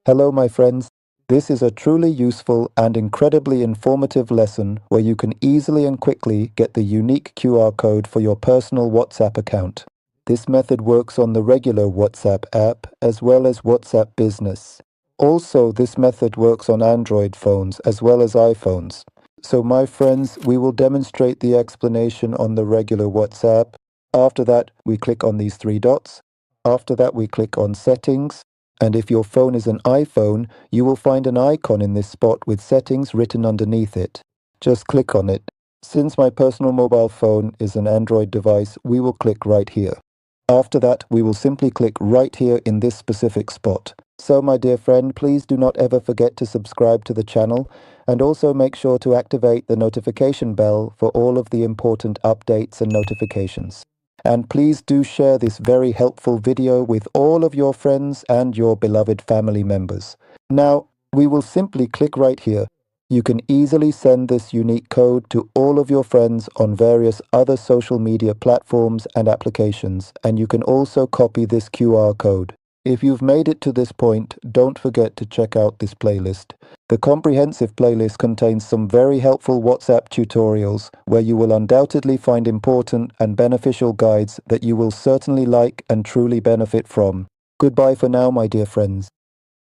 Hello, my friends. This is a truly useful and incredibly informative lesson where you can easily and quickly get the unique QR code for your personal WhatsApp account. This method works on the regular WhatsApp app as well as WhatsApp Business. Also, this method works on Android phones as well as iPhones. So, my friends, we will demonstrate the explanation on the regular WhatsApp. After that, we click on these three dots. After that, we click on Settings. And if your phone is an iPhone, you will find an icon in this spot with settings written underneath it. Just click on it. Since my personal mobile phone is an Android device, we will click right here. After that, we will simply click right here in this specific spot. So, my dear friend, please do not ever forget to subscribe to the channel and also make sure to activate the notification bell for all of the important updates and notifications. And please do share this very helpful video with all of your friends and your beloved family members. Now, we will simply click right here. You can easily send this unique code to all of your friends on various other social media platforms and applications, and you can also copy this QR code. If you've made it to this point, don't forget to check out this playlist. The comprehensive playlist contains some very helpful WhatsApp tutorials where you will undoubtedly find important and beneficial guides that you will certainly like and truly benefit from. Goodbye for now, my dear friends.